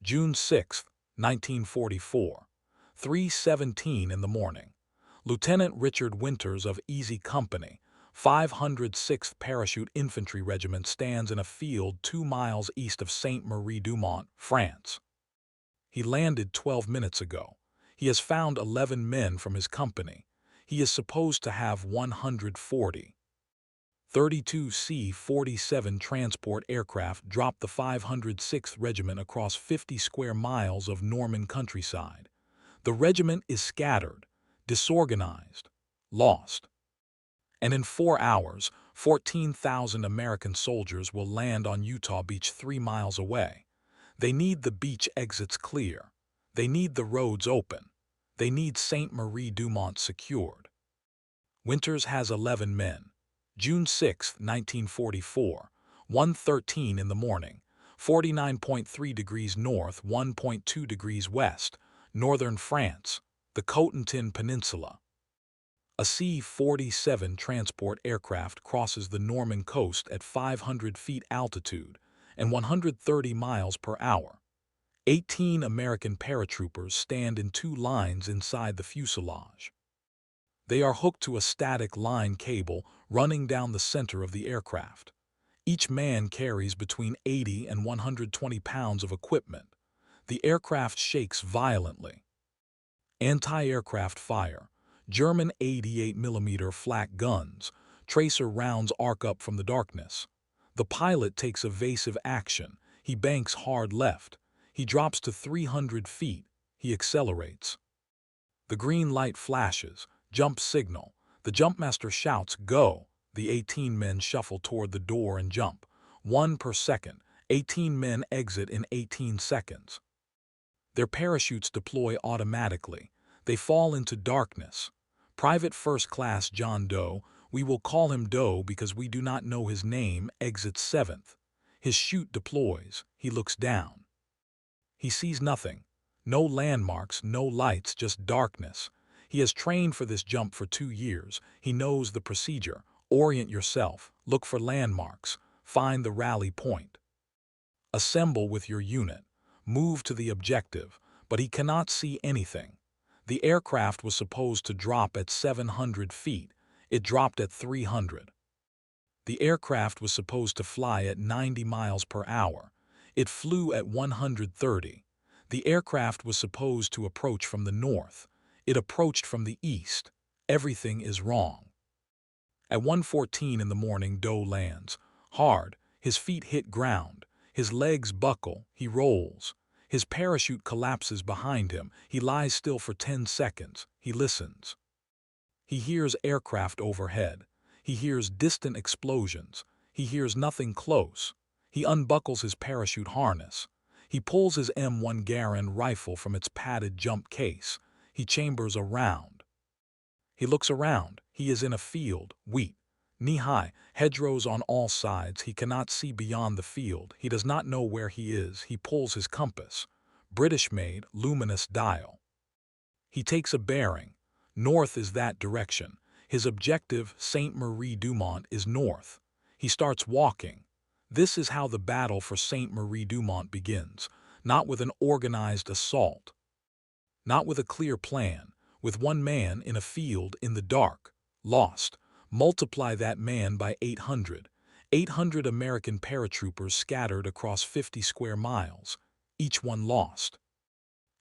June 6, 1944, 3:17 in the morning. Lieutenant Richard Winters of Easy Company, 506th Parachute Infantry Regiment stands in a field 2 miles east of Sainte-Marie-du-Mont, France. He landed 12 minutes ago. He has found 11 men from his company. He is supposed to have 140. 32 C-47 transport aircraft dropped the 506th Regiment across 50 square miles of Norman countryside. The regiment is scattered, disorganized, lost. And in 4 hours, 14,000 American soldiers will land on Utah Beach 3 miles away. They need the beach exits clear. They need the roads open. They need Sainte-Marie-du-Mont secured. Winters has 11 men. June 6, 1944, 1:13 in the morning, 49.3 degrees north, 1.2 degrees west, northern France, the Cotentin Peninsula. A C-47 transport aircraft crosses the Norman coast at 500 feet altitude and 130 miles per hour. 18 American paratroopers stand in 2 lines inside the fuselage. They are hooked to a static line cable running down the center of the aircraft. Each man carries between 80 and 120 pounds of equipment. The aircraft shakes violently. Anti-aircraft fire. German 88mm flak guns. Tracer rounds arc up from the darkness. The pilot takes evasive action. He banks hard left. He drops to 300 feet. He accelerates. The green light flashes. Jump signal. The jumpmaster shouts, "Go!" The 18 men shuffle toward the door and jump. 1 per second. 18 men exit in 18 seconds. Their parachutes deploy automatically. They fall into darkness. Private First Class John Doe, we will call him Doe because we do not know his name, exits 7th. His chute deploys. He looks down. He sees nothing. No landmarks, no lights, just darkness. He has trained for this jump for 2 years. He knows the procedure. Orient yourself. Look for landmarks. Find the rally point. Assemble with your unit. Move to the objective. But he cannot see anything. The aircraft was supposed to drop at 700 feet. It dropped at 300. The aircraft was supposed to fly at 90 miles per hour. It flew at 130. The aircraft was supposed to approach from the north. It approached from the east. Everything is wrong. At 1:14 in the morning, Doe lands. Hard. His feet hit ground. His legs buckle. He rolls. His parachute collapses behind him. He lies still for 10 seconds. He listens. He hears aircraft overhead. He hears distant explosions. He hears nothing close. He unbuckles his parachute harness. He pulls his M1 Garand rifle from its padded jump case. He chambers a round. He looks around. He is in a field, wheat, knee-high, hedgerows on all sides. He cannot see beyond the field. He does not know where he is. He pulls his compass. British-made, luminous dial. He takes a bearing. North is that direction. His objective, Sainte-Marie-du-Mont, is north. He starts walking. This is how the battle for Sainte-Marie-du-Mont begins. Not with an organized assault. Not with a clear plan, with one man in a field in the dark, lost. Multiply that man by 800. 800 American paratroopers scattered across 50 square miles, each one lost.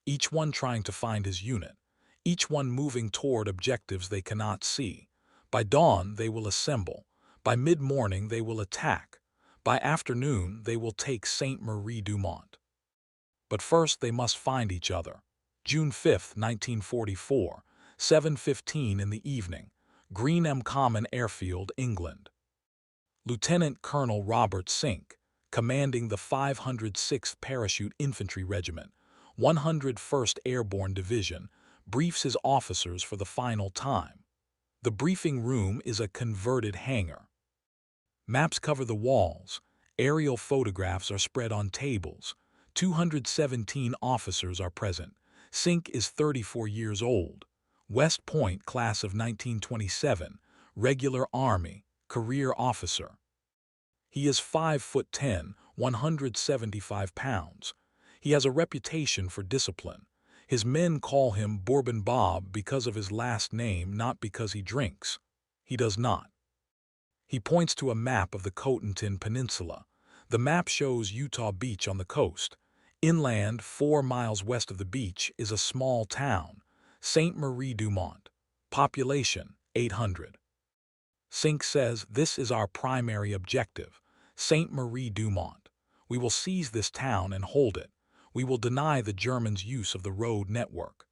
Each one trying to find his unit, each one moving toward objectives they cannot see. By dawn, they will assemble. By mid-morning, they will attack. By afternoon, they will take Sainte-Marie-du-Mont. But first, they must find each other. June 5, 1944, 7:15 in the evening, Greenham Common Airfield, England. Lieutenant Colonel Robert Sink, commanding the 506th Parachute Infantry Regiment, 101st Airborne Division, briefs his officers for the final time. The briefing room is a converted hangar. Maps cover the walls. Aerial photographs are spread on tables. 217 officers are present. Sink is 34 years old. West Point, class of 1927, regular Army, career officer. He is 5'10", 175 pounds. He has a reputation for discipline. His men call him Bourbon Bob because of his last name, not because he drinks. He does not. He points to a map of the Cotentin Peninsula. The map shows Utah Beach on the coast. Inland, 4 miles west of the beach, is a small town, Sainte-Marie-du-Mont. Population, 800. Sink says, "This is our primary objective, Sainte-Marie-du-Mont. We will seize this town and hold it. We will deny the Germans use of the road network.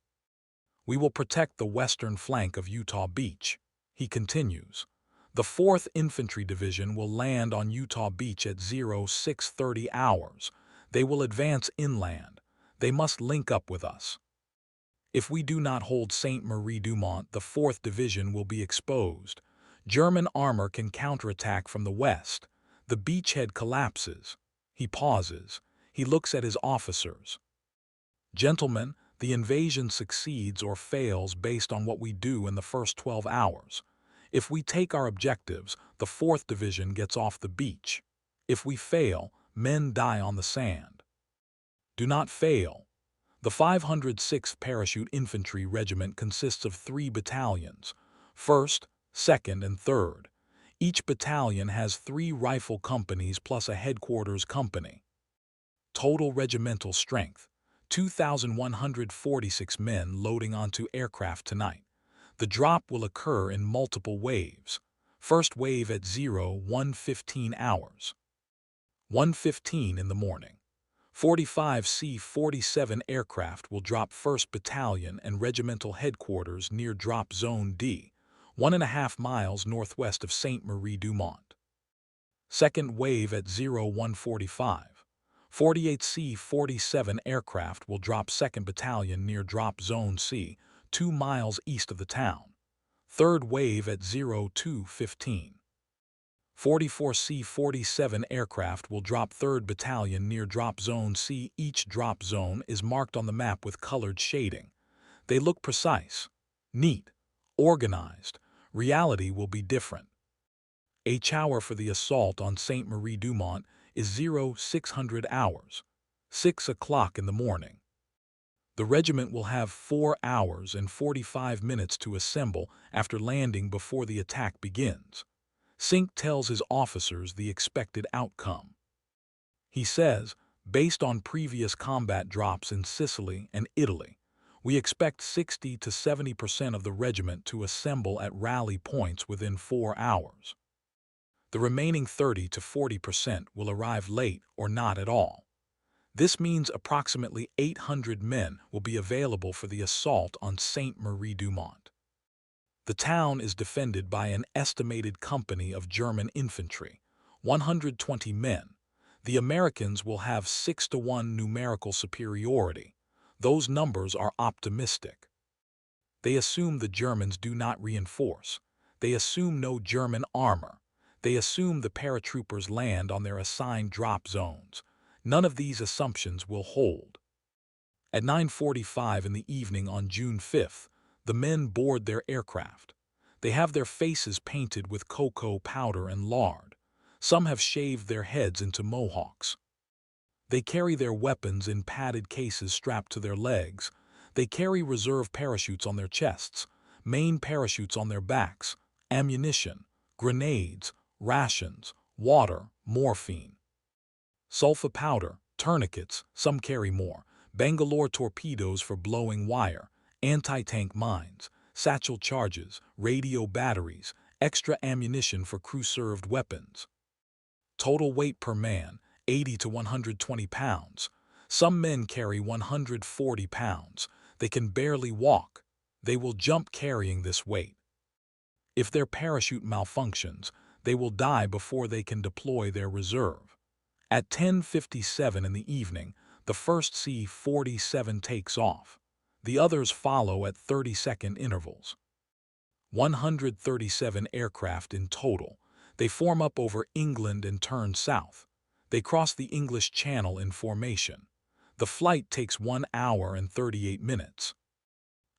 We will protect the western flank of Utah Beach." He continues, "The 4th Infantry Division will land on Utah Beach at 0630 hours. They will advance inland. They must link up with us. If we do not hold Sainte-Marie-du-Mont, the 4th Division will be exposed. German armor can counterattack from the west. The beachhead collapses." He pauses. He looks at his officers. "Gentlemen, the invasion succeeds or fails based on what we do in the first 12 hours. If we take our objectives, the 4th Division gets off the beach. If we fail, men die on the sand. Do not fail." The 506th Parachute Infantry Regiment consists of 3 battalions, 1st, 2nd, and 3rd. Each battalion has 3 rifle companies plus a headquarters company. Total regimental strength, 2,146 men loading onto aircraft tonight. The drop will occur in multiple waves. First wave at 0115 hours. 1:15 in the morning. 45 C-47 aircraft will drop 1st Battalion and Regimental Headquarters near Drop Zone D, 1.5 miles northwest of Sainte-Marie-du-Mont. Second wave at 0145. 48 C-47 aircraft will drop 2nd Battalion near Drop Zone C, 2 miles east of the town. Third wave at 0215. 44 C-47 aircraft will drop 3rd Battalion near Drop Zone C. Each drop zone is marked on the map with colored shading. They look precise, neat, organized. Reality will be different. H hour for the assault on Sainte-Marie-du-Mont is 0600 hours, 6 o'clock in the morning. The regiment will have 4 hours and 45 minutes to assemble after landing before the attack begins. Sink tells his officers the expected outcome. He says, "Based on previous combat drops in Sicily and Italy, we expect 60 to 70% of the regiment to assemble at rally points within 4 hours. The remaining 30 to 40% will arrive late or not at all. This means approximately 800 men will be available for the assault on Sainte-Marie-du-Mont. The town is defended by an estimated company of German infantry, 120 men. The Americans will have 6-to-1 numerical superiority. Those numbers are optimistic. They assume the Germans do not reinforce. They assume no German armor. They assume the paratroopers land on their assigned drop zones. None of these assumptions will hold." At 9:45 in the evening on June 5th, the men board their aircraft. They have their faces painted with cocoa powder and lard. Some have shaved their heads into mohawks. They carry their weapons in padded cases strapped to their legs. They carry reserve parachutes on their chests, main parachutes on their backs, ammunition, grenades, rations, water, morphine, sulfa powder, tourniquets, some carry more, Bangalore torpedoes for blowing wire, anti-tank mines, satchel charges, radio batteries, extra ammunition for crew-served weapons. Total weight per man, 80 to 120 pounds. Some men carry 140 pounds. They can barely walk. They will jump carrying this weight. If their parachute malfunctions, they will die before they can deploy their reserve. At 10:57 in the evening, the first C-47 takes off. The others follow at 30-second intervals. 137 aircraft in total. They form up over England and turn south. They cross the English Channel in formation. The flight takes 1 hour and 38 minutes.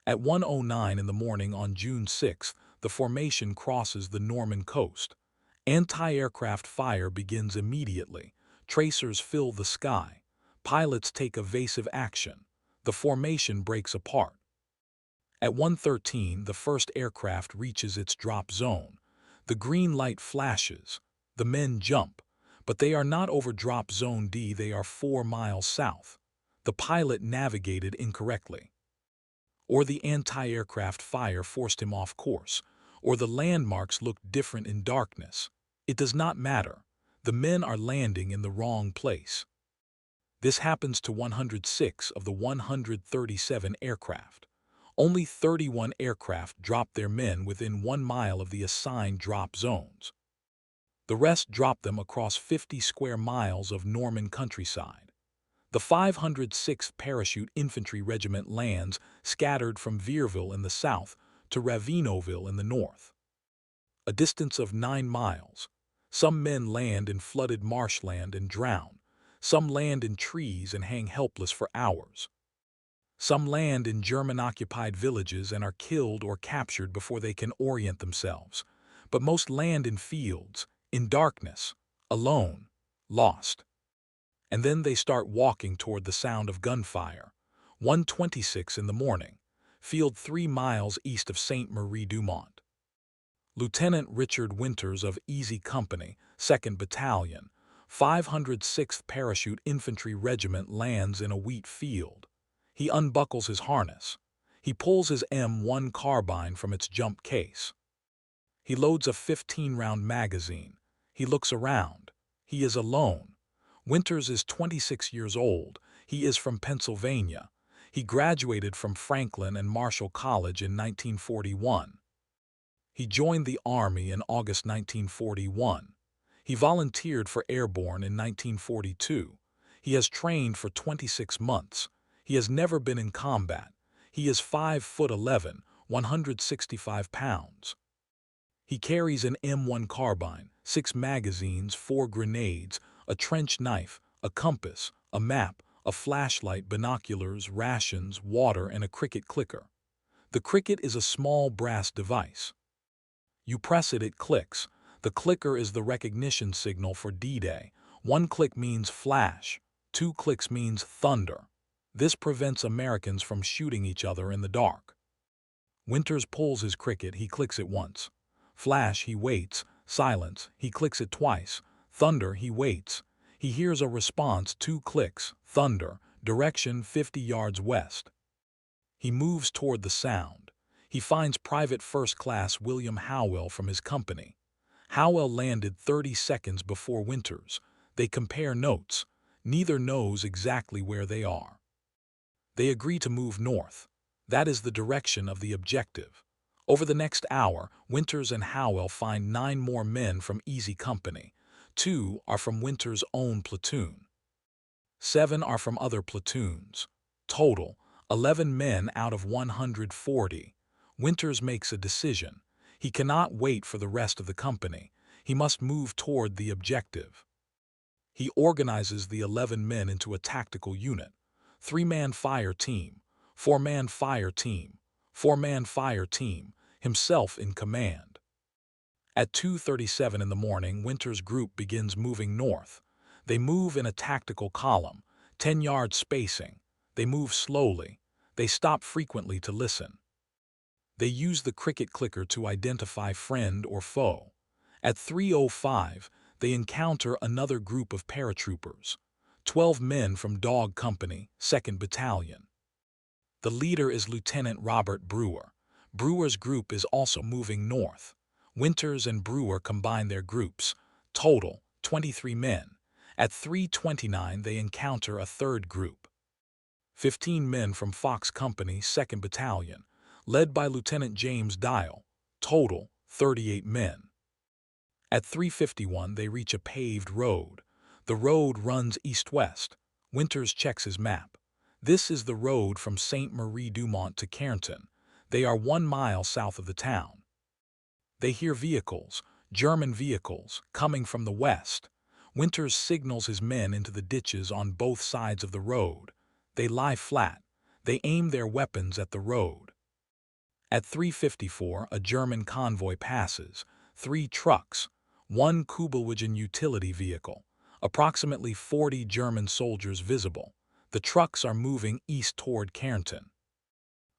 At 1:09 in the morning on June 6th, the formation crosses the Norman coast. Anti-aircraft fire begins immediately. Tracers fill the sky. Pilots take evasive action. The formation breaks apart. At 1:13, the first aircraft reaches its drop zone. The green light flashes. The men jump, but they are not over drop zone D, they are 4 miles south. The pilot navigated incorrectly. Or the anti-aircraft fire forced him off course, or the landmarks looked different in darkness. It does not matter. The men are landing in the wrong place. This happens to 106 of the 137 aircraft. Only 31 aircraft dropped their men within 1 mile of the assigned drop zones. The rest dropped them across 50 square miles of Norman countryside. The 506th Parachute Infantry Regiment lands scattered from Vierville in the south to Ravinoville in the north. A distance of 9 miles. Some men land in flooded marshland and drown. Some land in trees and hang helpless for hours. Some land in German-occupied villages and are killed or captured before they can orient themselves. But most land in fields, in darkness, alone, lost. And then they start walking toward the sound of gunfire. 1:26 in the morning, field 3 miles east of Sainte-Marie-du-Mont. Lieutenant Richard Winters of Easy Company, 2nd Battalion, 506th Parachute Infantry Regiment lands in a wheat field. He unbuckles his harness. He pulls his M1 carbine from its jump case. He loads a 15-round magazine. He looks around. He is alone. Winters is 26 years old. He is from Pennsylvania. He graduated from Franklin and Marshall College in 1941. He joined the Army in August 1941. He volunteered for Airborne in 1942. He has trained for 26 months. He has never been in combat. He is 5'11", 165 pounds. He carries an M1 carbine, 6 magazines, 4 grenades, a trench knife, a compass, a map, a flashlight, binoculars, rations, water, and a cricket clicker. The cricket is a small brass device. You press it, it clicks. The clicker is the recognition signal for D-Day. 1 click means flash. 2 clicks means thunder. This prevents Americans from shooting each other in the dark. Winters pulls his cricket, he clicks it once. Flash, he waits. Silence, he clicks it twice. Thunder, he waits. He hears a response, 2 clicks. Thunder, direction 50 yards west. He moves toward the sound. He finds Private First Class William Howell from his company. Howell landed 30 seconds before Winters. They compare notes. Neither knows exactly where they are. They agree to move north. That is the direction of the objective. Over the next hour, Winters and Howell find 9 more men from Easy Company. 2 are from Winters' own platoon. 7 are from other platoons. Total, 11 men out of 140. Winters makes a decision. He cannot wait for the rest of the company. He must move toward the objective. He organizes the 11 men into a tactical unit. 3-man fire team, 4-man fire team, 4-man fire team, himself in command. At 2:37 in the morning, Winters' group begins moving north. They move in a tactical column, 10-yard spacing. They move slowly. They stop frequently to listen. They use the cricket clicker to identify friend or foe. At 3:05, they encounter another group of paratroopers. 12 men from Dog Company, 2nd Battalion. The leader is Lieutenant Robert Brewer. Brewer's group is also moving north. Winters and Brewer combine their groups. Total, 23 men. At 3:29, they encounter a third group. 15 men from Fox Company, 2nd Battalion, led by Lieutenant James Dial. Total, 38 men. At 3:51, they reach a paved road. The road runs east-west. Winters checks his map. This is the road from Sainte-Marie-du-Mont to Cairnton. They are 1 mile south of the town. They hear vehicles, German vehicles, coming from the west. Winters signals his men into the ditches on both sides of the road. They lie flat. They aim their weapons at the road. At 3:54, a German convoy passes. 3 trucks, 1 Kubelwagen utility vehicle, approximately 40 German soldiers visible. The trucks are moving east toward Cairnton.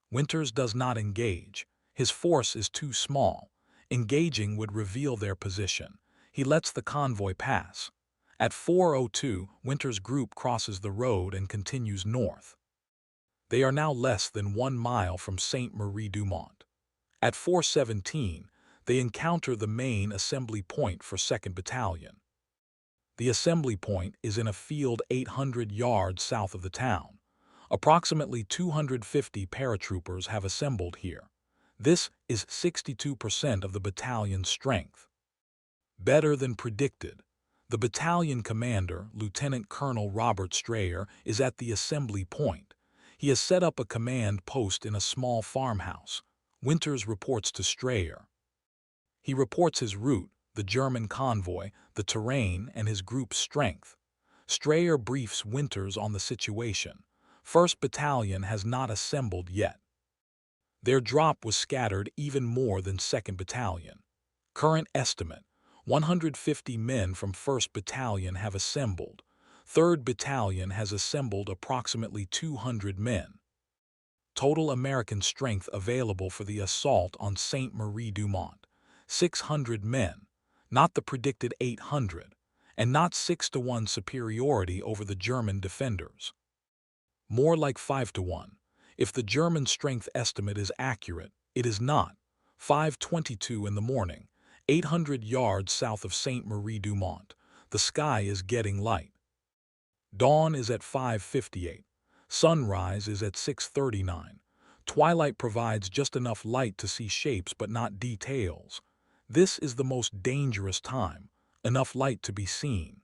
Winters does not engage. His force is too small. Engaging would reveal their position. He lets the convoy pass. At 4:02, Winters' group crosses the road and continues north. They are now less than 1 mile from Sainte-Marie-du-Mont. At 4:17, they encounter the main assembly point for 2nd Battalion. The assembly point is in a field 800 yards south of the town. Approximately 250 paratroopers have assembled here. This is 62% of the battalion's strength. Better than predicted. The battalion commander, Lieutenant Colonel Robert Strayer, is at the assembly point. He has set up a command post in a small farmhouse. Winters reports to Strayer. He reports his route, the German convoy, the terrain, and his group's strength. Strayer briefs Winters on the situation. 1st Battalion has not assembled yet. Their drop was scattered even more than 2nd Battalion. Current estimate: 150 men from 1st Battalion have assembled. 3rd Battalion has assembled approximately 200 men. Total American strength available for the assault on Sainte-Marie-du-Mont: 600 men, not the predicted 800, and not 6-to-1 superiority over the German defenders. More like 5-to-1. If the German strength estimate is accurate, it is not. 5:22 in the morning, 800 yards south of Sainte-Marie-du-Mont. The sky is getting light. Dawn is at 5:58. Sunrise is at 6:39. Twilight provides just enough light to see shapes but not details. This is the most dangerous time. Enough light to be seen.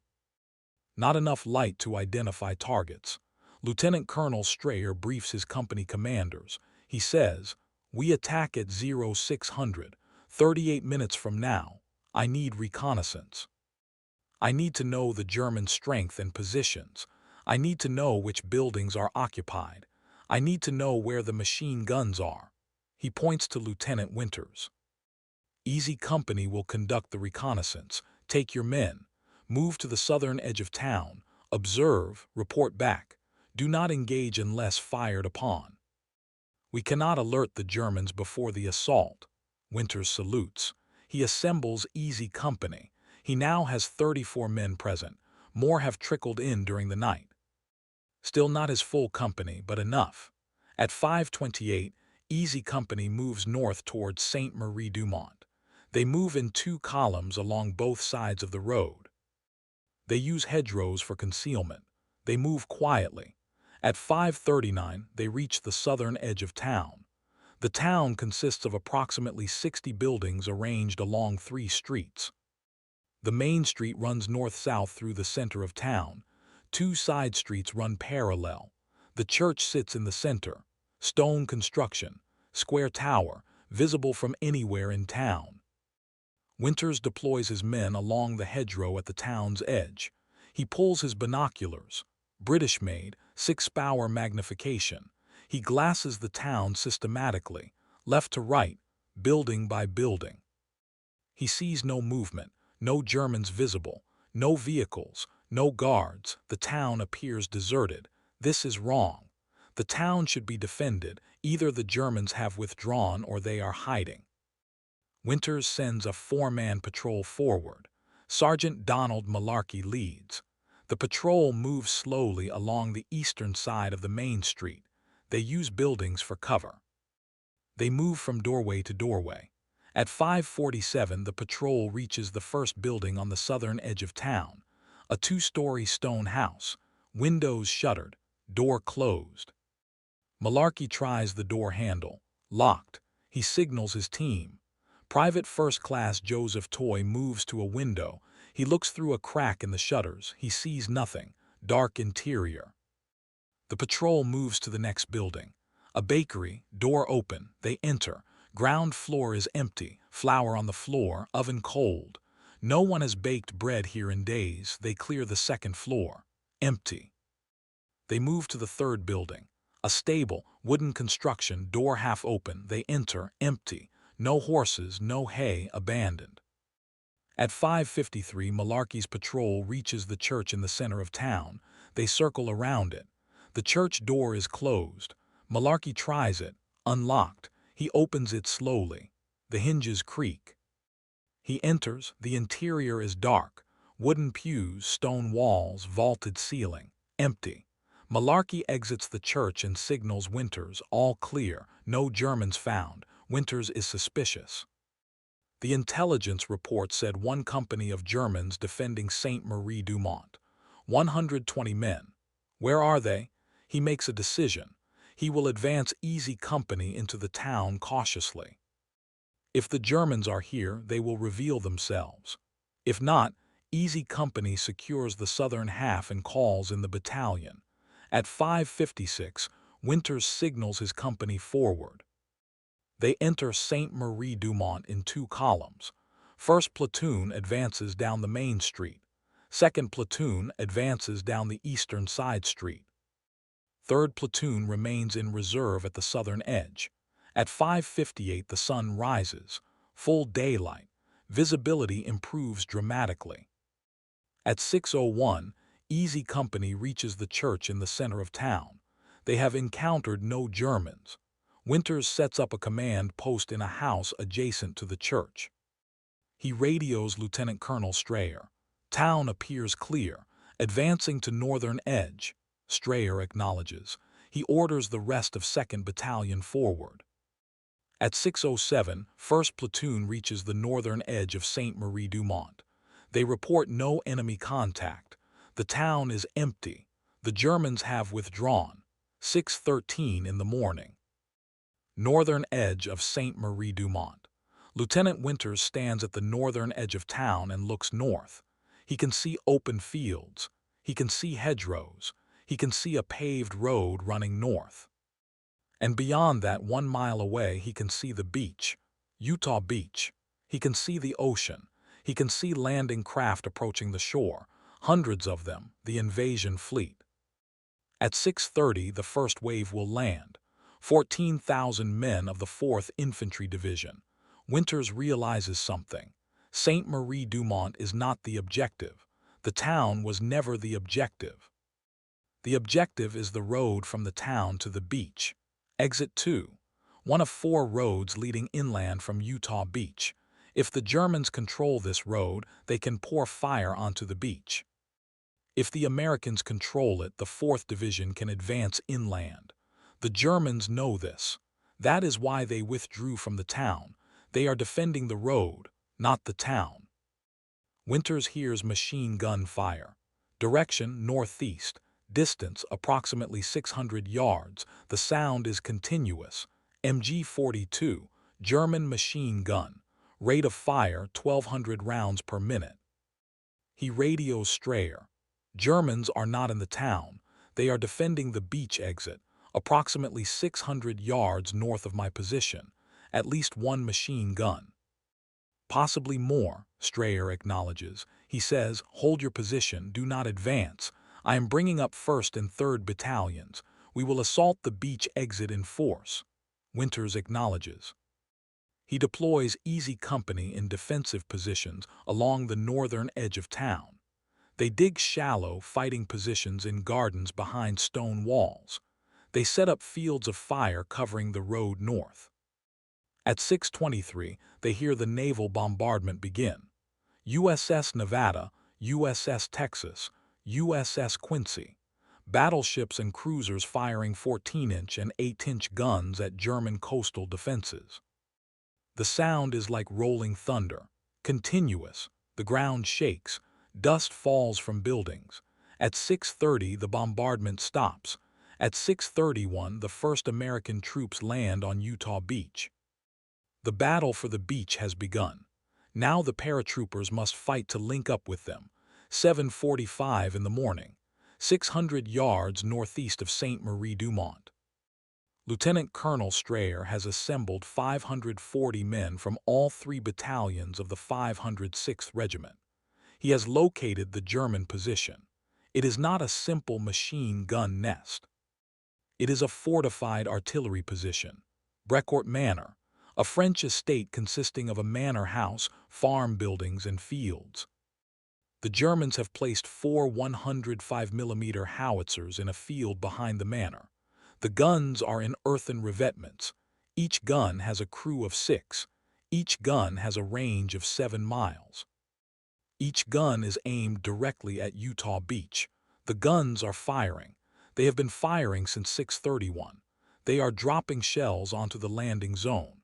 Not enough light to identify targets. Lieutenant Colonel Strayer briefs his company commanders. He says, "We attack at 0600, 38 minutes from now. I need reconnaissance. I need to know the German strength and positions. I need to know which buildings are occupied. I need to know where the machine guns are." He points to Lieutenant Winters. "Easy Company will conduct the reconnaissance. Take your men. Move to the southern edge of town. Observe, report back. Do not engage unless fired upon. We cannot alert the Germans before the assault." Winters salutes. He assembles Easy Company. He now has 34 men present. More have trickled in during the night. Still not his full company, but enough. At 5:28, Easy Company moves north towards Sainte-Marie-du-Mont. They move in 2 columns along both sides of the road. They use hedgerows for concealment. They move quietly. At 5:39, they reach the southern edge of town. The town consists of approximately 60 buildings arranged along 3 streets. The main street runs north-south through the center of town. 2 side streets run parallel. The church sits in the center. Stone construction, square tower, visible from anywhere in town. Winters deploys his men along the hedgerow at the town's edge. He pulls his binoculars, British-made, 6-power magnification. He glasses the town systematically, left to right, building by building. He sees no movement, no Germans visible, no vehicles, no guards. The town appears deserted. This is wrong. The town should be defended. Either the Germans have withdrawn or they are hiding. Winters sends a 4-man patrol forward. Sergeant Donald Malarkey leads. The patrol moves slowly along the eastern side of the main street. They use buildings for cover. They move from doorway to doorway. At 5:47, the patrol reaches the first building on the southern edge of town, a 2-story stone house, windows shuttered, door closed. Malarkey tries the door handle, locked. He signals his team. Private First Class Joseph Toy moves to a window. He looks through a crack in the shutters. He sees nothing. Dark interior. The patrol moves to the next building. A bakery, door open. They enter. Ground floor is empty. Flour on the floor, oven cold. No one has baked bread here in days. They clear the second floor. Empty. They move to the third building. A stable, wooden construction, door half open. They enter. Empty. No horses, no hay, abandoned. At 5:53, Malarkey's patrol reaches the church in the center of town. They circle around it. The church door is closed. Malarkey tries it, unlocked. He opens it slowly. The hinges creak. He enters. The interior is dark. Wooden pews, stone walls, vaulted ceiling. Empty. Malarkey exits the church and signals Winters, all clear, no Germans found. Winters is suspicious. The intelligence report said one company of Germans defending Sainte-Marie-du-Mont. 120 men. Where are they? He makes a decision. He will advance Easy Company into the town cautiously. If the Germans are here, they will reveal themselves. If not, Easy Company secures the southern half and calls in the battalion. At 5:56, Winters signals his company forward. They enter Sainte-Marie-du-Mont in 2 columns. First platoon advances down the main street. Second platoon advances down the eastern side street. Third platoon remains in reserve at the southern edge. At 5:58 the sun rises. Full daylight. Visibility improves dramatically. At 6:01, Easy Company reaches the church in the center of town. They have encountered no Germans. Winters sets up a command post in a house adjacent to the church. He radios Lieutenant Colonel Strayer. Town appears clear, advancing to northern edge. Strayer acknowledges. He orders the rest of 2nd Battalion forward. At 6:07, 1st Platoon reaches the northern edge of Sainte-Marie-du-Mont. They report no enemy contact. The town is empty. The Germans have withdrawn. 6:13 in the morning. Northern edge of Sainte-Marie-du-Mont. Lieutenant Winters stands at the northern edge of town and looks north. He can see open fields. He can see hedgerows. He can see a paved road running north. And beyond that, 1 mile away, he can see the beach, Utah Beach. He can see the ocean. He can see landing craft approaching the shore, hundreds of them, the invasion fleet. At 6:30, the first wave will land. 14,000 men of the 4th Infantry Division. Winters realizes something. Sainte-Marie-du-Mont is not the objective. The town was never the objective. The objective is the road from the town to the beach. Exit 2. One of 4 roads leading inland from Utah Beach. If the Germans control this road, they can pour fire onto the beach. If the Americans control it, the 4th Division can advance inland. The Germans know this. That is why they withdrew from the town. They are defending the road, not the town. Winters hears machine gun fire. Direction northeast. Distance approximately 600 yards. The sound is continuous. MG-42, German machine gun. Rate of fire 1,200 rounds per minute. He radios Strayer. Germans are not in the town. They are defending the beach exit, approximately 600 yards north of my position. At least 1 machine gun. Possibly more, Strayer acknowledges. He says, hold your position, do not advance. I am bringing up 1st and 3rd Battalions. We will assault the beach exit in force. Winters acknowledges. He deploys Easy Company in defensive positions along the northern edge of town. They dig shallow fighting positions in gardens behind stone walls. They set up fields of fire covering the road north. At 6:23, they hear the naval bombardment begin. USS Nevada, USS Texas, USS Quincy. Battleships and cruisers firing 14-inch and 8-inch guns at German coastal defenses. The sound is like rolling thunder, continuous. The ground shakes. Dust falls from buildings. At 6:30, the bombardment stops. At 6:31, the first American troops land on Utah Beach. The battle for the beach has begun. Now the paratroopers must fight to link up with them. 7:45 in the morning, 600 yards northeast of Sainte-Marie-du-Mont. Lieutenant Colonel Strayer has assembled 540 men from all 3 battalions of the 506th Regiment. He has located the German position. It is not a simple machine gun nest. It is a fortified artillery position. Brécourt Manor, a French estate consisting of a manor house, farm buildings, and fields. The Germans have placed 4 105mm howitzers in a field behind the manor. The guns are in earthen revetments. Each gun has a crew of 6. Each gun has a range of 7 miles. Each gun is aimed directly at Utah Beach. The guns are firing. They have been firing since 6:31. They are dropping shells onto the landing zone,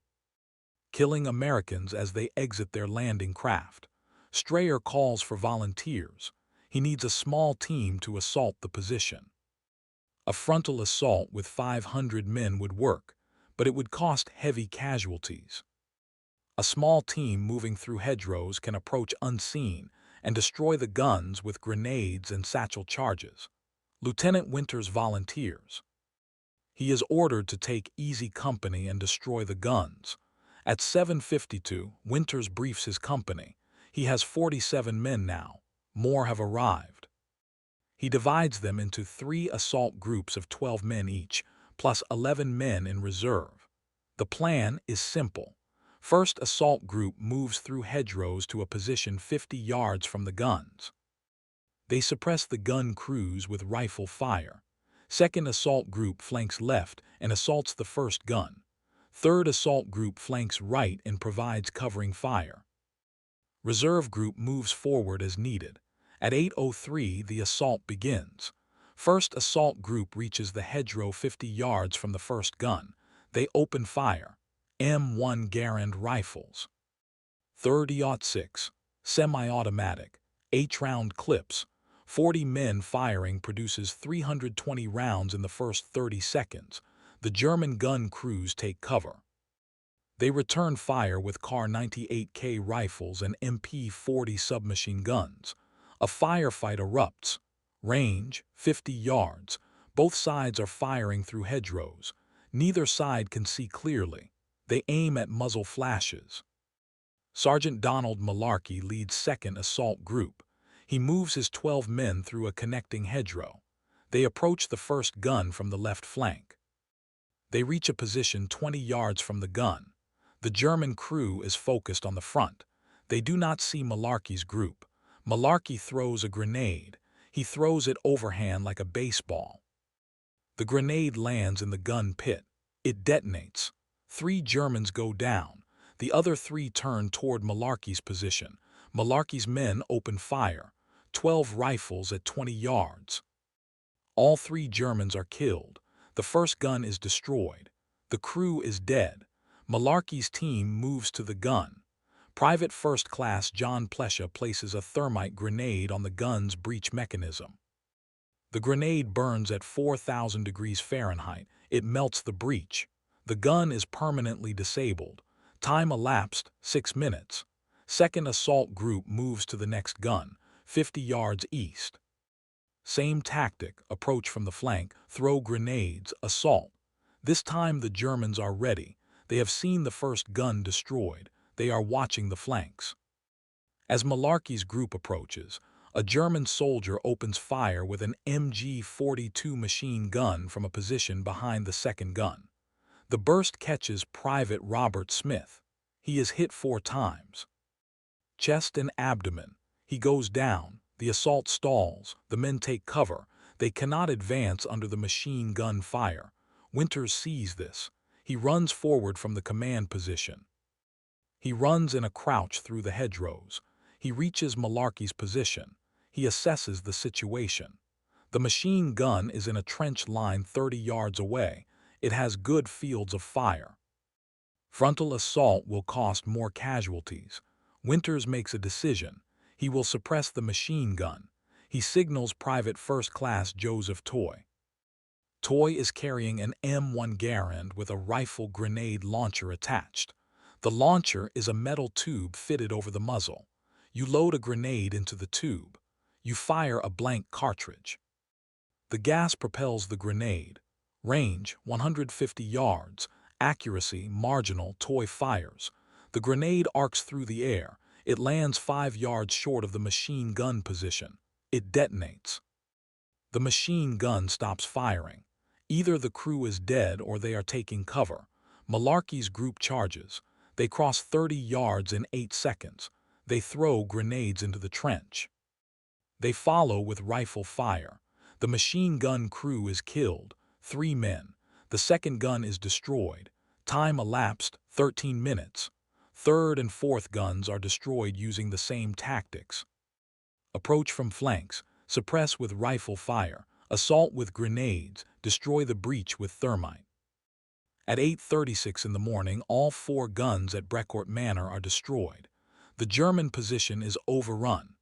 killing Americans as they exit their landing craft. Strayer calls for volunteers. He needs a small team to assault the position. A frontal assault with 500 men would work, but it would cost heavy casualties. A small team moving through hedgerows can approach unseen and destroy the guns with grenades and satchel charges. Lieutenant Winters volunteers. He is ordered to take Easy Company and destroy the guns. At 7:52, Winters briefs his company. He has 47 men now. More have arrived. He divides them into 3 assault groups of 12 men each, plus 11 men in reserve. The plan is simple. First assault group moves through hedgerows to a position 50 yards from the guns. They suppress the gun crews with rifle fire. Second assault group flanks left and assaults the first gun. Third assault group flanks right and provides covering fire. Reserve group moves forward as needed. At 8:03, the assault begins. First assault group reaches the hedgerow 50 yards from the first gun. They open fire. M1 Garand rifles. 30-06, semi-automatic, 8-round clips. 40 men firing produces 320 rounds in the first 30 seconds. The German gun crews take cover. They return fire with Kar 98K rifles and MP40 submachine guns. A firefight erupts. Range, 50 yards. Both sides are firing through hedgerows. Neither side can see clearly. They aim at muzzle flashes. Sergeant Donald Malarkey leads second assault group. He moves his 12 men through a connecting hedgerow. They approach the first gun from the left flank. They reach a position 20 yards from the gun. The German crew is focused on the front. They do not see Malarkey's group. Malarkey throws a grenade. He throws it overhand like a baseball. The grenade lands in the gun pit. It detonates. 3 Germans go down. The other 3 turn toward Malarkey's position. Malarkey's men open fire. 12 rifles at 20 yards. All 3 Germans are killed. The first gun is destroyed. The crew is dead. Malarkey's team moves to the gun. Private First Class John Plesha places a thermite grenade on the gun's breech mechanism. The grenade burns at 4,000 degrees Fahrenheit. It melts the breech. The gun is permanently disabled. Time elapsed, 6 minutes. Second assault group moves to the next gun, 50 yards east. Same tactic, approach from the flank, throw grenades, assault. This time the Germans are ready. They have seen the first gun destroyed. They are watching the flanks. As Malarkey's group approaches, a German soldier opens fire with an MG-42 machine gun from a position behind the second gun. The burst catches Private Robert Smith. He is hit 4 times. Chest and abdomen. He goes down. The assault stalls. The men take cover. They cannot advance under the machine gun fire. Winters sees this. He runs forward from the command position. He runs in a crouch through the hedgerows. He reaches Malarkey's position. He assesses the situation. The machine gun is in a trench line 30 yards away. It has good fields of fire. Frontal assault will cost more casualties. Winters makes a decision. He will suppress the machine gun. He signals Private First Class Joseph Toy. Toy is carrying an M1 Garand with a rifle grenade launcher attached. The launcher is a metal tube fitted over the muzzle. You load a grenade into the tube. You fire a blank cartridge. The gas propels the grenade. Range, 150 yards. Accuracy, marginal. Toy fires. The grenade arcs through the air. It lands 5 yards short of the machine gun position. It detonates. The machine gun stops firing. Either the crew is dead or they are taking cover. Malarkey's group charges. They cross 30 yards in 8 seconds. They throw grenades into the trench. They follow with rifle fire. The machine gun crew is killed, 3 men. The second gun is destroyed. Time elapsed, 13 minutes. Third and fourth guns are destroyed using the same tactics. Approach from flanks, suppress with rifle fire, assault with grenades, destroy the breach with thermite. At 8:36 in the morning, all 4 guns at Brécourt Manor are destroyed. The German position is overrun.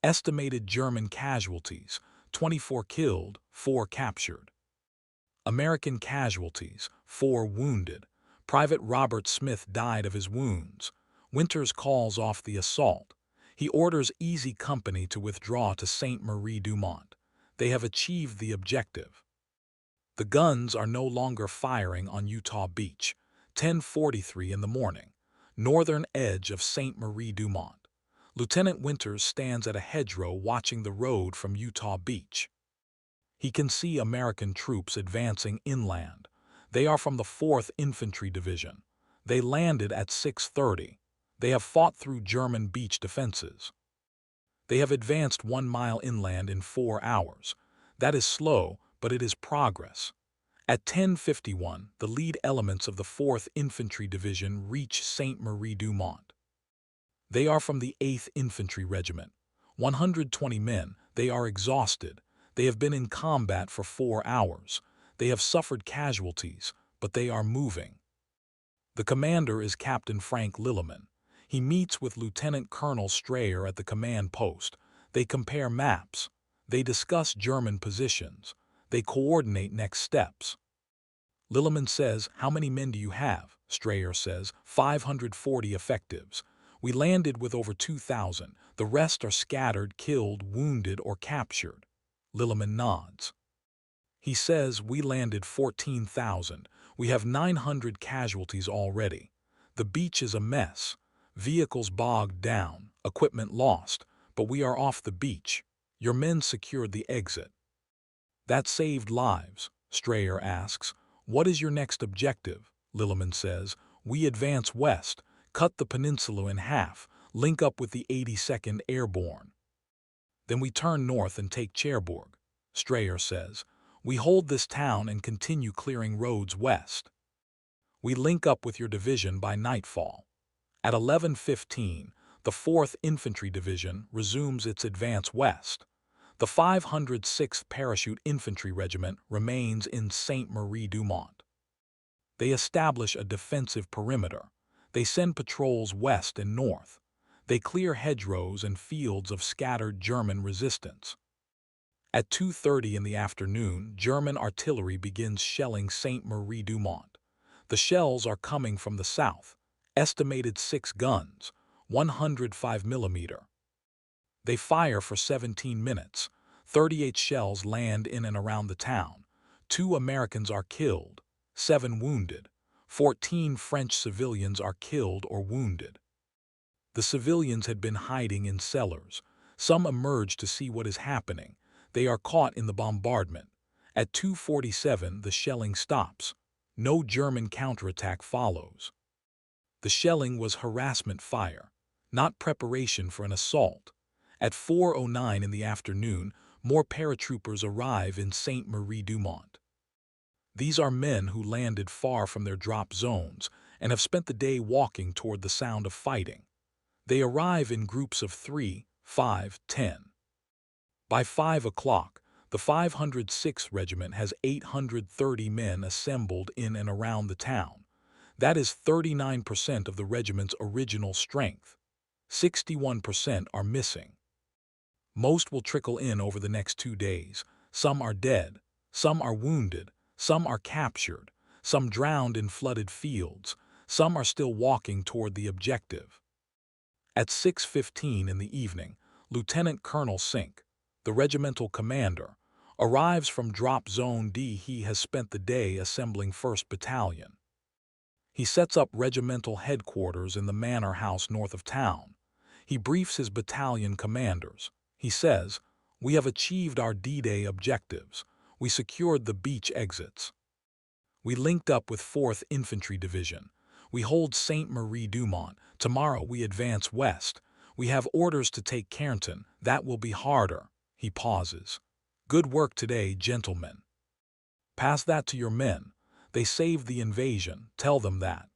Estimated German casualties, 24 killed, 4 captured. American casualties, 4 wounded. Private Robert Smith died of his wounds. Winters calls off the assault. He orders Easy Company to withdraw to Sainte-Marie-du-Mont. They have achieved the objective. The guns are no longer firing on Utah Beach. 10:43 in the morning. Northern edge of Sainte-Marie-du-Mont. Lieutenant Winters stands at a hedgerow watching the road from Utah Beach. He can see American troops advancing inland. They are from the 4th Infantry Division. They landed at 6:30. They have fought through German beach defenses. They have advanced 1 mile inland in 4 hours. That is slow, but it is progress. At 10:51, the lead elements of the 4th Infantry Division reach Sainte-Marie-du-Mont. They are from the 8th Infantry Regiment. 120 men. They are exhausted. They have been in combat for 4 hours. They have suffered casualties, but they are moving. The commander is Captain Frank Lilleman. He meets with Lieutenant Colonel Strayer at the command post. They compare maps. They discuss German positions. They coordinate next steps. Lilleman says, "How many men do you have?" Strayer says, 540 effectives. "We landed with over 2,000. The rest are scattered, killed, wounded, or captured." Lilleman nods. He says, "We landed 14,000. We have 900 casualties already. The beach is a mess. Vehicles bogged down, equipment lost, but we are off the beach. Your men secured the exit." "That saved lives," Strayer asks. "What is your next objective?" Lilleman says, "We advance west, cut the peninsula in half, link up with the 82nd Airborne. Then we turn north and take Cherbourg." Strayer says, "We hold this town and continue clearing roads west. We link up with your division by nightfall." At 11:15, the 4th Infantry Division resumes its advance west. The 506th Parachute Infantry Regiment remains in Sainte-Marie-du-Mont. They establish a defensive perimeter. They send patrols west and north. They clear hedgerows and fields of scattered German resistance. At 2:30 in the afternoon, German artillery begins shelling Sainte-Marie-du-Mont. The shells are coming from the south. Estimated 6 guns, 105 mm. They fire for 17 minutes. 38 shells land in and around the town. 2 Americans are killed, 7 wounded. 14 French civilians are killed or wounded. The civilians had been hiding in cellars. Some emerge to see what is happening. They are caught in the bombardment. At 2:47, the shelling stops. No German counterattack follows. The shelling was harassment fire, not preparation for an assault. At 4:09 in the afternoon, more paratroopers arrive in Sainte-Marie-du-Mont. These are men who landed far from their drop zones and have spent the day walking toward the sound of fighting. They arrive in groups of 3, 5, 10. By 5 o'clock, the 506th Regiment has 830 men assembled in and around the town. That is 39% of the regiment's original strength. 61% are missing. Most will trickle in over the next 2 days. Some are dead, some are wounded, some are captured, some drowned in flooded fields, some are still walking toward the objective. At 6:15 in the evening, Lieutenant Colonel Sink, the regimental commander, arrives from Drop Zone D. He has spent the day assembling 1st Battalion. He sets up regimental headquarters in the manor house north of town. He briefs his battalion commanders. He says, "We have achieved our D-Day objectives. We secured the beach exits. We linked up with 4th Infantry Division. We hold Sainte-Marie-du-Mont. Tomorrow we advance west. We have orders to take Cairnton. That will be harder. He pauses. Good work today, gentlemen. Pass that to your men. They saved the invasion. Tell them that.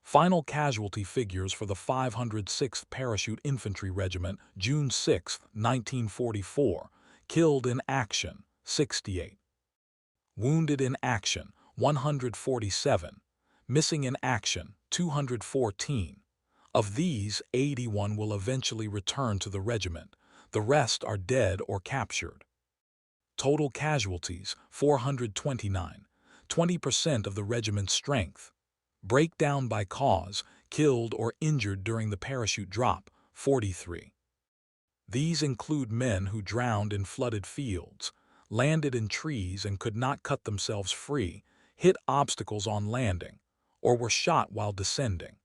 Final casualty figures for the 506th Parachute Infantry Regiment, June 6, 1944. Killed in action, 68. Wounded in action, 147. Missing in action, 214. Of these, 81 will eventually return to the regiment. The rest are dead or captured. Total casualties, 429. 20% of the regiment's strength. Breakdown by cause, killed or injured during the parachute drop, 43. These include men who drowned in flooded fields, landed in trees and could not cut themselves free, hit obstacles on landing, or were shot while descending.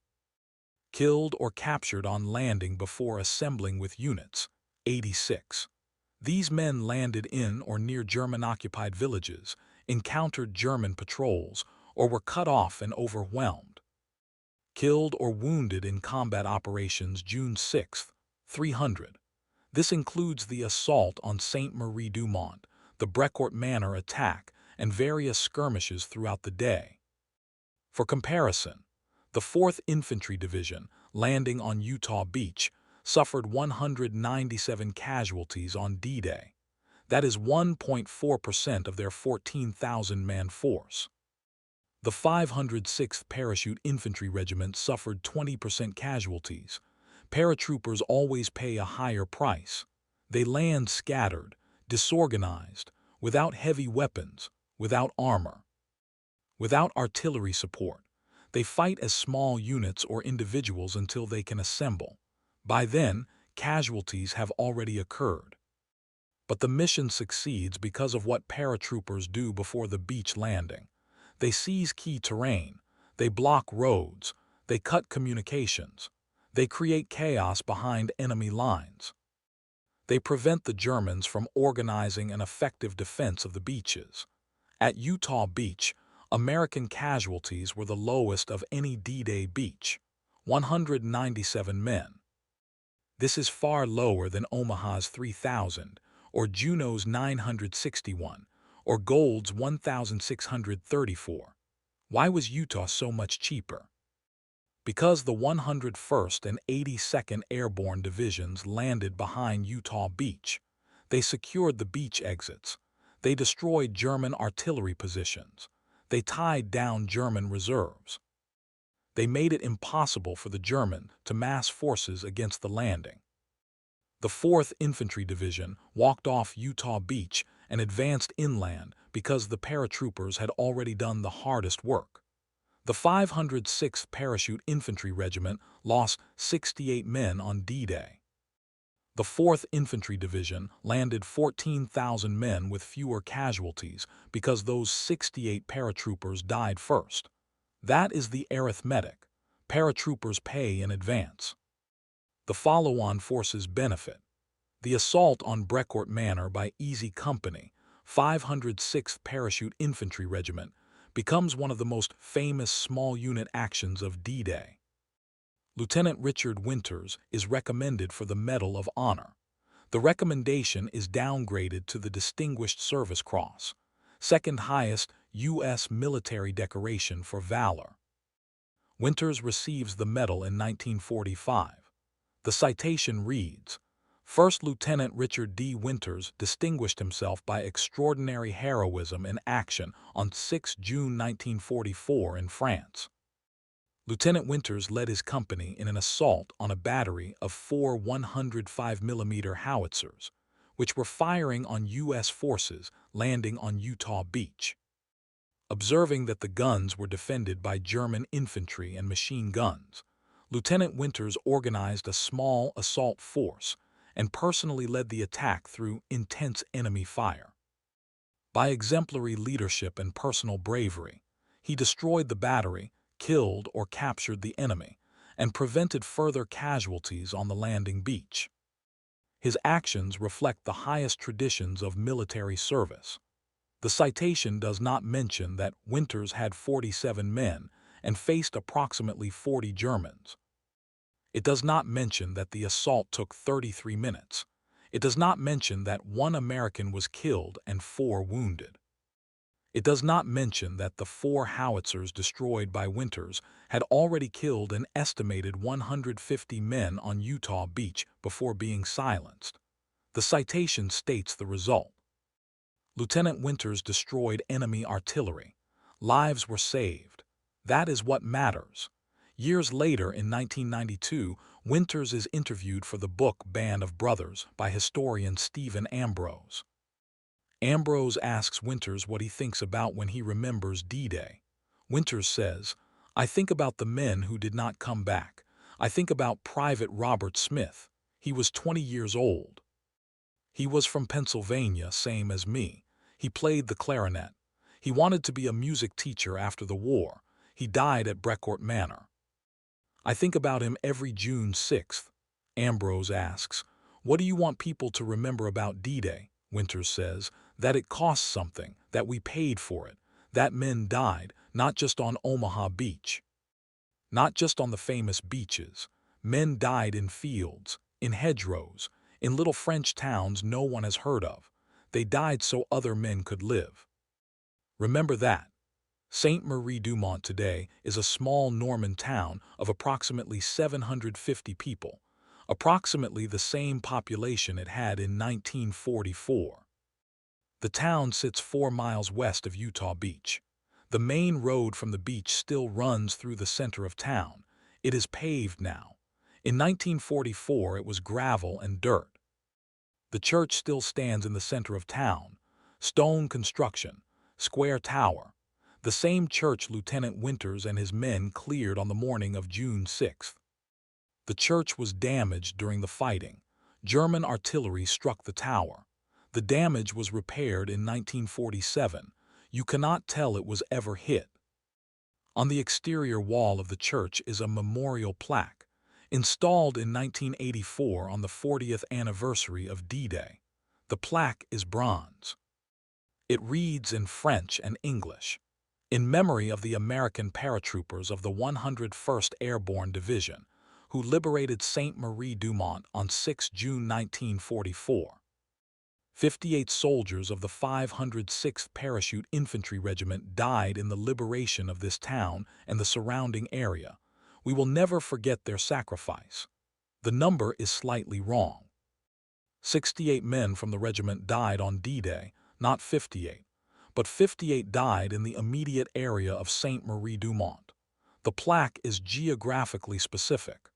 Killed or captured on landing before assembling with units, 86. These men landed in or near German-occupied villages, encountered German patrols, or were cut off and overwhelmed. Killed or wounded in combat operations June 6, 300. This includes the assault on Sainte-Marie-du-Mont, the Brécourt Manor attack, and various skirmishes throughout the day. For comparison, the 4th Infantry Division, landing on Utah Beach, suffered 197 casualties on D-Day. That is 1.4% of their 14,000-man force. The 506th Parachute Infantry Regiment suffered 20% casualties. Paratroopers always pay a higher price. They land scattered, disorganized, without heavy weapons, without armor, without artillery support. They fight as small units or individuals until they can assemble. By then, casualties have already occurred. But the mission succeeds because of what paratroopers do before the beach landing. They seize key terrain, they block roads, they cut communications, they create chaos behind enemy lines. They prevent the Germans from organizing an effective defense of the beaches. At Utah Beach, American casualties were the lowest of any D-Day beach, 197 men. This is far lower than Omaha's 3,000, or Juneau's 961, or Gold's 1,634. Why was Utah so much cheaper? Because the 101st and 82nd Airborne Divisions landed behind Utah Beach. They secured the beach exits. They destroyed German artillery positions. They tied down German reserves. They made it impossible for the German to mass forces against the landing. The 4th Infantry Division walked off Utah Beach and advanced inland because the paratroopers had already done the hardest work. The 506th Parachute Infantry Regiment lost 68 men on D-Day. The 4th Infantry Division landed 14,000 men with fewer casualties because those 68 paratroopers died first. That is the arithmetic. Paratroopers pay in advance. The follow-on forces benefit. The assault on Brécourt Manor by Easy Company, 506th Parachute Infantry Regiment, becomes one of the most famous small unit actions of D-Day. Lieutenant Richard Winters is recommended for the Medal of Honor. The recommendation is downgraded to the Distinguished Service Cross, second highest U.S. military decoration for valor. Winters receives the medal in 1945. The citation reads, First Lieutenant Richard D. Winters distinguished himself by extraordinary heroism in action on 6 June 1944 in France. Lieutenant Winters led his company in an assault on a battery of 4 105mm howitzers, which were firing on U.S. forces landing on Utah Beach. Observing that the guns were defended by German infantry and machine guns, Lieutenant Winters organized a small assault force and personally led the attack through intense enemy fire. By exemplary leadership and personal bravery, he destroyed the battery, killed or captured the enemy, and prevented further casualties on the landing beach. His actions reflect the highest traditions of military service. The citation does not mention that Winters had 47 men and faced approximately 40 Germans. It does not mention that the assault took 33 minutes. It does not mention that 1 American was killed and 4 wounded. It does not mention that the 4 howitzers destroyed by Winters had already killed an estimated 150 men on Utah Beach before being silenced. The citation states the result. Lieutenant Winters destroyed enemy artillery. Lives were saved. That is what matters. Years later, in 1992, Winters is interviewed for the book Band of Brothers by historian Stephen Ambrose. Ambrose asks Winters what he thinks about when he remembers D-Day. Winters says, "I think about the men who did not come back. I think about Private Robert Smith. He was 20 years old. He was from Pennsylvania, same as me. He played the clarinet. He wanted to be a music teacher after the war. He died at Brécourt Manor. I think about him every June 6th. Ambrose asks, "What do you want people to remember about D-Day?" Winters says, "That it cost something, that we paid for it, that men died, not just on Omaha Beach. Not just on the famous beaches. Men died in fields, in hedgerows, in little French towns no one has heard of. They died so other men could live. Remember that." Sainte-Marie-du-Mont today is a small Norman town of approximately 750 people, approximately the same population it had in 1944. The town sits 4 miles west of Utah Beach. The main road from the beach still runs through the center of town. It is paved now. In 1944, it was gravel and dirt. The church still stands in the center of town. Stone construction, square tower. The same church Lieutenant Winters and his men cleared on the morning of June 6th. The church was damaged during the fighting. German artillery struck the tower. The damage was repaired in 1947. You cannot tell it was ever hit. On the exterior wall of the church is a memorial plaque, installed in 1984 on the 40th anniversary of D-Day. The plaque is bronze. It reads in French and English, "In memory of the American paratroopers of the 101st Airborne Division, who liberated Sainte-Marie-du-Mont on 6 June 1944. 58 soldiers of the 506th Parachute Infantry Regiment died in the liberation of this town and the surrounding area. We will never forget their sacrifice." The number is slightly wrong. 68 men from the regiment died on D-Day, not 58. But 58 died in the immediate area of Sainte-Marie-du-Mont. The plaque is geographically specific.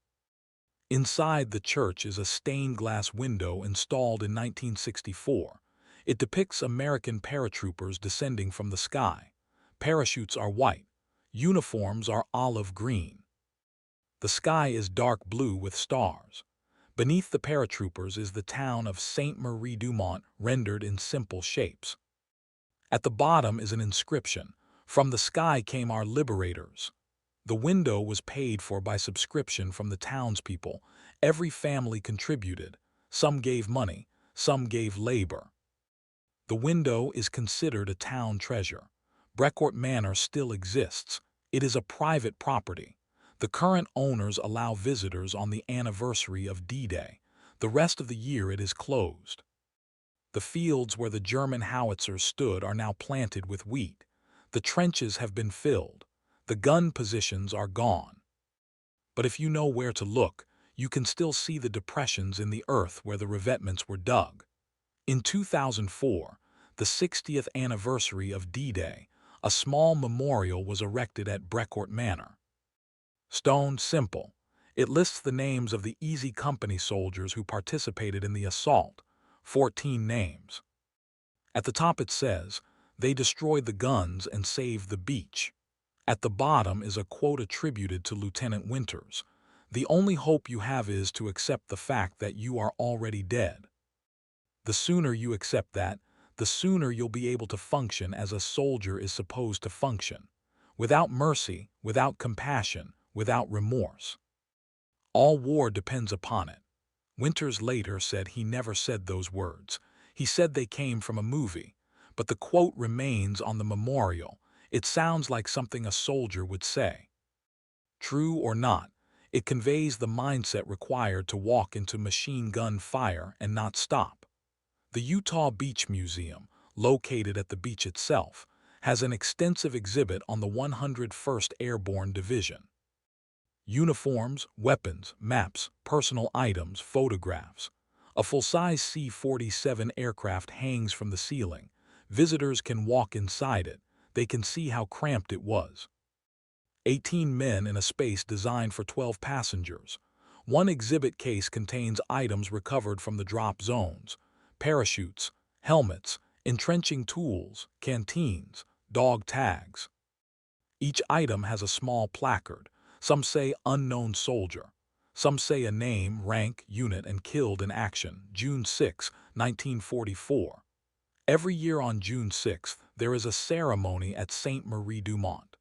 Inside the church is a stained glass window installed in 1964. It depicts American paratroopers descending from the sky. Parachutes are white. Uniforms are olive green. The sky is dark blue with stars. Beneath the paratroopers is the town of Sainte-Marie-du-Mont rendered in simple shapes. At the bottom is an inscription, "From the sky came our liberators." The window was paid for by subscription from the townspeople. Every family contributed. Some gave money, some gave labor. The window is considered a town treasure. Brécourt Manor still exists. It is a private property. The current owners allow visitors on the anniversary of D-Day. The rest of the year it is closed. The fields where the German howitzers stood are now planted with wheat. The trenches have been filled. The gun positions are gone. But if you know where to look, you can still see the depressions in the earth where the revetments were dug. In 2004, the 60th anniversary of D-Day, a small memorial was erected at Brécourt Manor. Stone simple. It lists the names of the Easy Company soldiers who participated in the assault. 14 names. At the top it says, "They destroyed the guns and saved the beach." At the bottom is a quote attributed to Lieutenant Winters. "The only hope you have is to accept the fact that you are already dead. The sooner you accept that, the sooner you'll be able to function as a soldier is supposed to function. Without mercy, without compassion, without remorse. All war depends upon it." Winters later said he never said those words. He said they came from a movie, but the quote remains on the memorial. It sounds like something a soldier would say. True or not, It conveys the mindset required to walk into machine gun fire and not stop. The Utah Beach Museum, located at the beach itself, has an extensive exhibit on the 101st Airborne Division. Uniforms, weapons, maps, personal items, photographs. A full-size C-47 aircraft hangs from the ceiling. Visitors can walk inside it. They can see how cramped it was. 18 men in a space designed for 12 passengers. One exhibit case contains items recovered from the drop zones: parachutes, helmets, entrenching tools, canteens, dog tags. Each item has a small placard. Some say unknown soldier. Some say a name, rank, unit, and killed in action, June 6, 1944. Every year on June 6th, there is a ceremony at Sainte-Marie-du-Mont.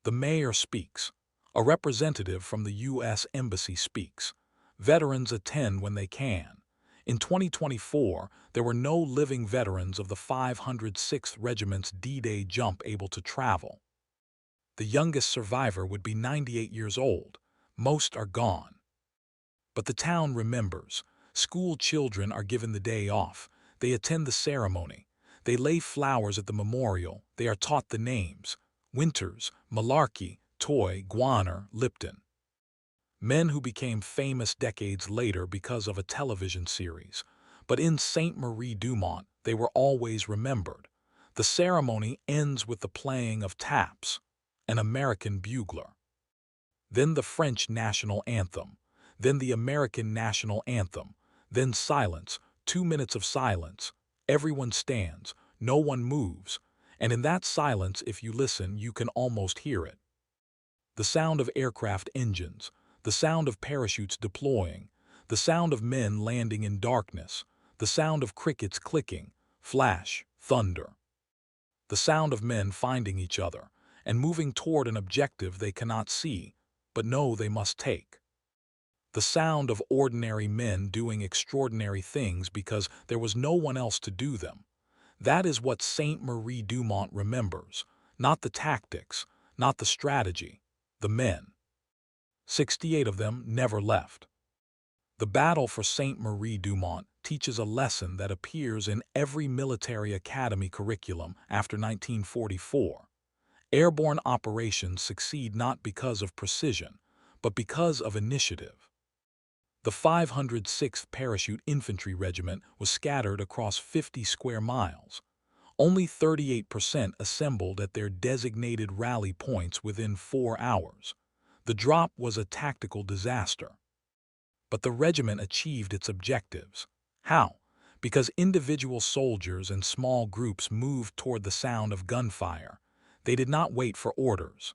The mayor speaks. A representative from the U.S. Embassy speaks. Veterans attend when they can. In 2024, there were no living veterans of the 506th Regiment's D-Day jump able to travel. The youngest survivor would be 98 years old. Most are gone. But the town remembers. School children are given the day off. They attend the ceremony. They lay flowers at the memorial. They are taught the names: Winters, Malarkey, Toy, Guaner, Lipton. Men who became famous decades later because of a television series. But in Sainte-Marie-du-Mont, they were always remembered. The ceremony ends with the playing of taps, an American bugler. Then the French national anthem. Then the American national anthem. Then silence, 2 minutes of silence. Everyone stands, no one moves, and in that silence, if you listen, you can almost hear it. The sound of aircraft engines, the sound of parachutes deploying, the sound of men landing in darkness, the sound of crickets clicking, flash, thunder. The sound of men finding each other and moving toward an objective they cannot see, but know they must take. The sound of ordinary men doing extraordinary things because there was no one else to do them. That is what Sainte-Marie-du-Mont remembers, not the tactics, not the strategy, the men. 68 of them never left. The battle for Sainte-Marie-du-Mont teaches a lesson that appears in every military academy curriculum after 1944. Airborne operations succeed not because of precision, but because of initiative. The 506th Parachute Infantry Regiment was scattered across 50 square miles. Only 38% assembled at their designated rally points within 4 hours. The drop was a tactical disaster. But the regiment achieved its objectives. How? Because individual soldiers and small groups moved toward the sound of gunfire. They did not wait for orders.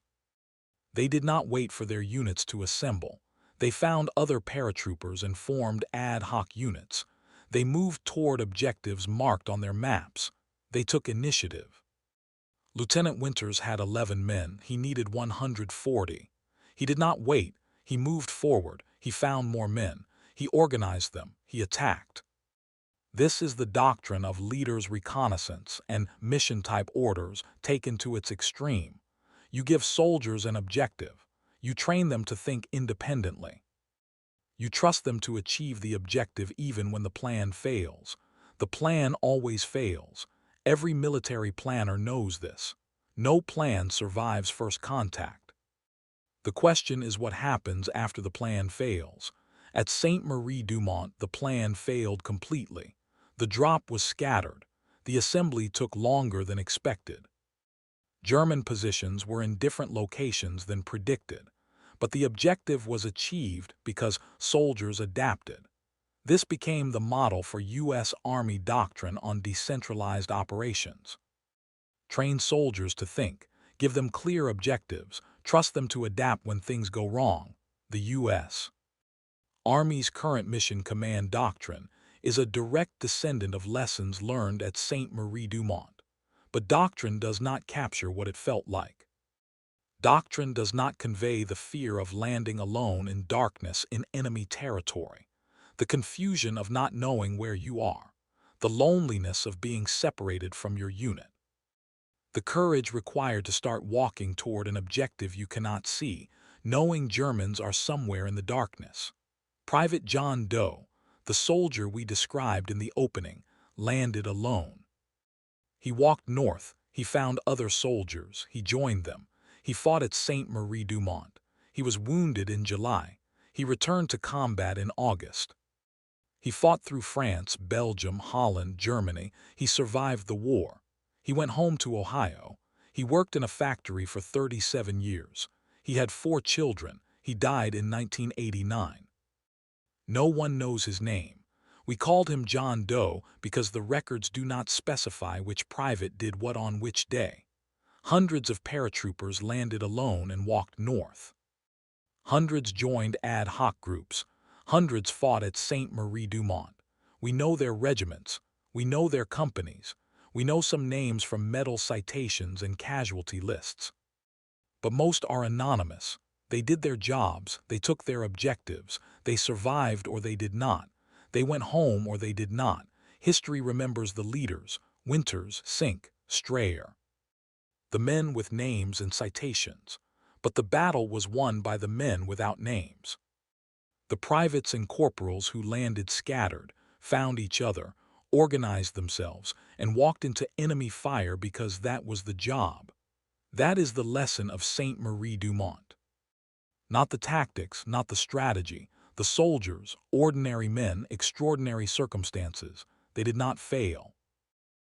They did not wait for their units to assemble. They found other paratroopers and formed ad hoc units. They moved toward objectives marked on their maps. They took initiative. Lieutenant Winters had 11 men. He needed 140. He did not wait. He moved forward. He found more men. He organized them. He attacked. This is the doctrine of leaders' reconnaissance and mission-type orders taken to its extreme. You give soldiers an objective. You train them to think independently. You trust them to achieve the objective even when the plan fails. The plan always fails. Every military planner knows this. No plan survives first contact. The question is what happens after the plan fails. At Sainte-Marie-du-Mont, the plan failed completely. The drop was scattered. The assembly took longer than expected. German positions were in different locations than predicted, but the objective was achieved because soldiers adapted. This became the model for U.S. Army doctrine on decentralized operations. Train soldiers to think, give them clear objectives, trust them to adapt when things go wrong. The U.S. Army's current mission command doctrine is a direct descendant of lessons learned at Sainte-Marie-du-Mont. But doctrine does not capture what it felt like. Doctrine does not convey the fear of landing alone in darkness in enemy territory, the confusion of not knowing where you are, the loneliness of being separated from your unit, the courage required to start walking toward an objective you cannot see, knowing Germans are somewhere in the darkness. Private John Doe, the soldier we described in the opening, landed alone. He walked north, he found other soldiers, he joined them. He fought at Sainte-Marie-du-Mont. He was wounded in July. He returned to combat in August. He fought through France, Belgium, Holland, Germany. He survived the war. He went home to Ohio. He worked in a factory for 37 years. He had 4 children. He died in 1989. No one knows his name. We called him John Doe because the records do not specify which private did what on which day. Hundreds of paratroopers landed alone and walked north. Hundreds joined ad hoc groups. Hundreds fought at Sainte-Marie-du-Mont. We know their regiments. We know their companies. We know some names from medal citations and casualty lists. But most are anonymous. They did their jobs, they took their objectives, they survived or they did not. They went home or they did not. History remembers the leaders: Winters, Sink, Strayer. The men with names and citations. But the battle was won by the men without names. The privates and corporals who landed scattered, found each other, organized themselves, and walked into enemy fire because that was the job. That is the lesson of Sainte-Marie-du-Mont. Not the tactics, not the strategy. The soldiers, ordinary men, extraordinary circumstances. They did not fail.